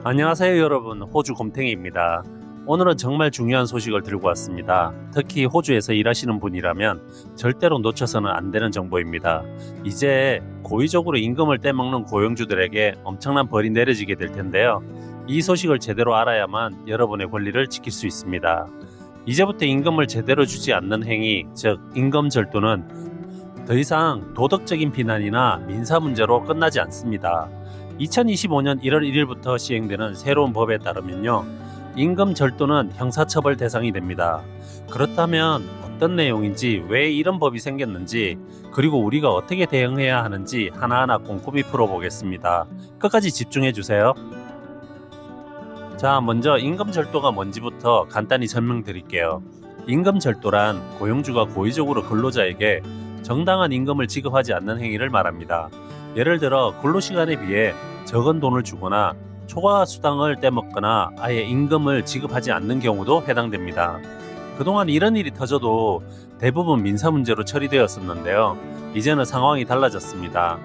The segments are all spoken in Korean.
안녕하세요 여러분, 호주 곰탱이입니다. 오늘은 정말 중요한 소식을 들고 왔습니다. 특히 호주에서 일하시는 분이라면 절대로 놓쳐서는 안 되는 정보입니다. 이제 고의적으로 임금을 떼먹는 고용주들에게 엄청난 벌이 내려지게 될 텐데요. 이 소식을 제대로 알아야만 여러분의 권리를 지킬 수 있습니다. 이제부터 임금을 제대로 주지 않는 행위, 즉 임금 절도는 더 이상 도덕적인 비난이나 민사 문제로 끝나지 않습니다. 2025년 1월 1일부터 시행되는 새로운 법에 따르면요, 임금 절도는 형사처벌 대상이 됩니다. 그렇다면 어떤 내용인지, 왜 이런 법이 생겼는지, 그리고 우리가 어떻게 대응해야 하는지 하나하나 꼼꼼히 풀어보겠습니다. 끝까지 집중해 주세요. 자, 먼저 임금 절도가 뭔지부터 간단히 설명드릴게요. 임금 절도란 고용주가 고의적으로 근로자에게 정당한 임금을 지급하지 않는 행위를 말합니다. 예를 들어 근로시간에 비해 적은 돈을 주거나 초과 수당을 떼먹거나 아예 임금을 지급하지 않는 경우도 해당됩니다. 그동안 이런 일이 터져도 대부분 민사 문제로 처리되었었는데요. 이제는 상황이 달라졌습니다.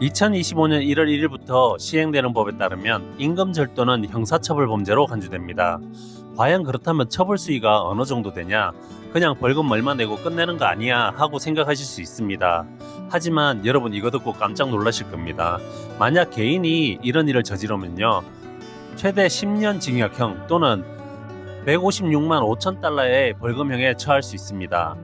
2025년 1월 1일부터 시행되는 법에 따르면 임금 절도는 형사처벌 범죄로 간주됩니다. 과연 그렇다면 처벌 수위가 어느 정도 되냐? 그냥 벌금 얼마 내고 끝내는 거 아니야 하고 생각하실 수 있습니다. 하지만 여러분, 이거 듣고 깜짝 놀라실 겁니다. 만약 개인이 이런 일을 저지르면요, 최대 10년 징역형 또는 156만 5천 달러의 벌금형에 처할 수 있습니다.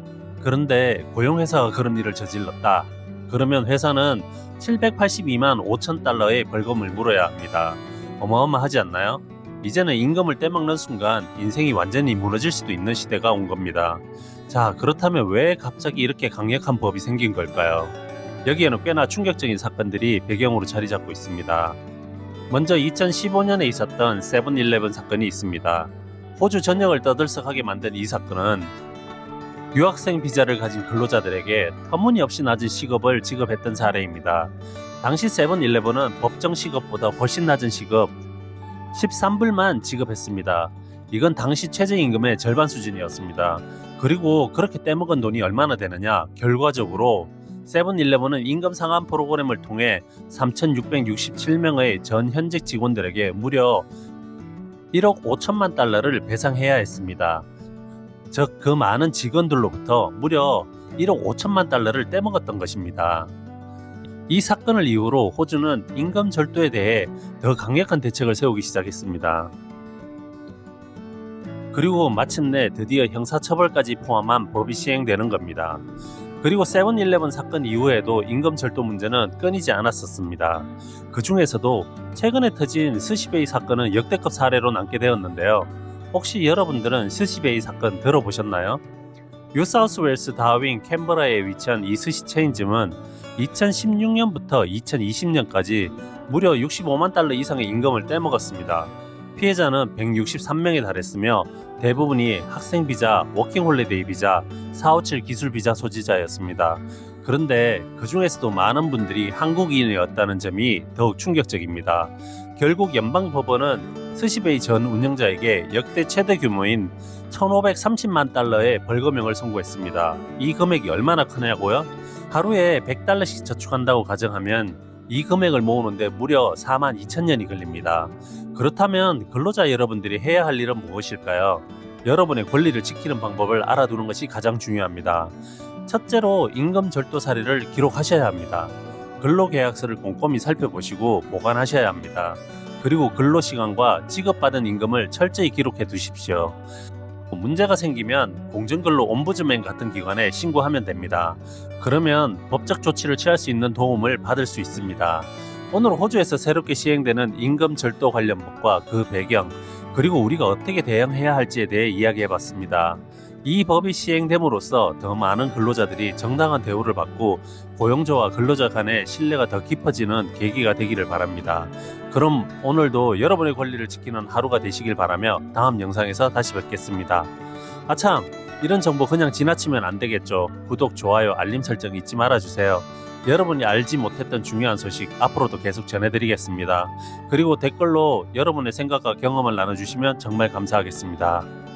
그런데 고용회사가 그런 일을 저질렀다. 그러면 회사는 782만 5천 달러의 벌금을 물어야 합니다. 어마어마하지 않나요? 이제는 임금을 떼먹는 순간 인생이 완전히 무너질 수도 있는 시대가 온 겁니다. 자, 그렇다면 왜 갑자기 이렇게 강력한 법이 생긴 걸까요? 여기에는 꽤나 충격적인 사건들이 배경으로 자리 잡고 있습니다. 먼저 2015년에 있었던 세븐일레븐 사건이 있습니다. 호주 전역을 떠들썩하게 만든 이 사건은 유학생 비자를 가진 근로자들에게 터무니없이 낮은 시급을 지급했던 사례입니다. 당시 세븐일레븐은 법정 시급보다 훨씬 낮은 시급 13불만 지급했습니다. 이건 당시 최저임금의 절반 수준이었습니다. 그리고 그렇게 떼먹은 돈이 얼마나 되느냐? 결과적으로 세븐일레븐은 임금 상한 프로그램을 통해 3,667명의 전 현직 직원들에게 무려 1억 5천만 달러를 배상해야 했습니다. 즉, 그 많은 직원들로부터 무려 1억 5천만 달러를 떼먹었던 것입니다. 이 사건을 이후로 호주는 임금 절도에 대해 더 강력한 대책을 세우기 시작했습니다. 그리고 마침내 드디어 형사처벌까지 포함한 법이 시행되는 겁니다. 그리고 세븐일레븐 사건 이후에도 임금 절도 문제는 끊이지 않았었습니다. 그 중에서도 최근에 터진 스시베이 사건은 역대급 사례로 남게 되었는데요. 혹시 여러분들은 스시베이 사건 들어보셨나요? 뉴사우스웨일스 다윈 캔버라에 위치한 이 스시 체인점은 2016년부터 2020년까지 무려 65만 달러 이상의 임금을 떼먹었습니다. 피해자는 163명에 달했으며 대부분이 학생 비자, 워킹홀리데이 비자, 457 기술 비자 소지자였습니다. 그런데 그 중에서도 많은 분들이 한국인이었다는 점이 더욱 충격적입니다. 결국 연방법원은 스시베이 전 운영자에게 역대 최대 규모인 1,530만 달러의 벌금형을 선고했습니다. 이 금액이 얼마나 크냐고요? 하루에 100달러씩 저축한다고 가정하면 이 금액을 모으는데 무려 4만 2천 년이 걸립니다. 그렇다면 근로자 여러분들이 해야 할 일은 무엇일까요? 여러분의 권리를 지키는 방법을 알아두는 것이 가장 중요합니다. 첫째로 임금 절도 사례를 기록하셔야 합니다. 근로계약서를 꼼꼼히 살펴보시고 보관하셔야 합니다. 그리고 근로시간과 지급받은 임금을 철저히 기록해 두십시오. 문제가 생기면 공정근로 옴부즈맨 같은 기관에 신고하면 됩니다. 그러면 법적 조치를 취할 수 있는 도움을 받을 수 있습니다. 오늘 호주에서 새롭게 시행되는 임금 절도 관련 법과 그 배경, 그리고 우리가 어떻게 대응해야 할지에 대해 이야기해봤습니다. 이 법이 시행됨으로써 더 많은 근로자들이 정당한 대우를 받고 고용주와 근로자 간의 신뢰가 더 깊어지는 계기가 되기를 바랍니다. 그럼 오늘도 여러분의 권리를 지키는 하루가 되시길 바라며 다음 영상에서 다시 뵙겠습니다. 아참, 이런 정보 그냥 지나치면 안 되겠죠. 구독, 좋아요, 알림 설정 잊지 말아주세요. 여러분이 알지 못했던 중요한 소식 앞으로도 계속 전해드리겠습니다. 그리고 댓글로 여러분의 생각과 경험을 나눠주시면 정말 감사하겠습니다.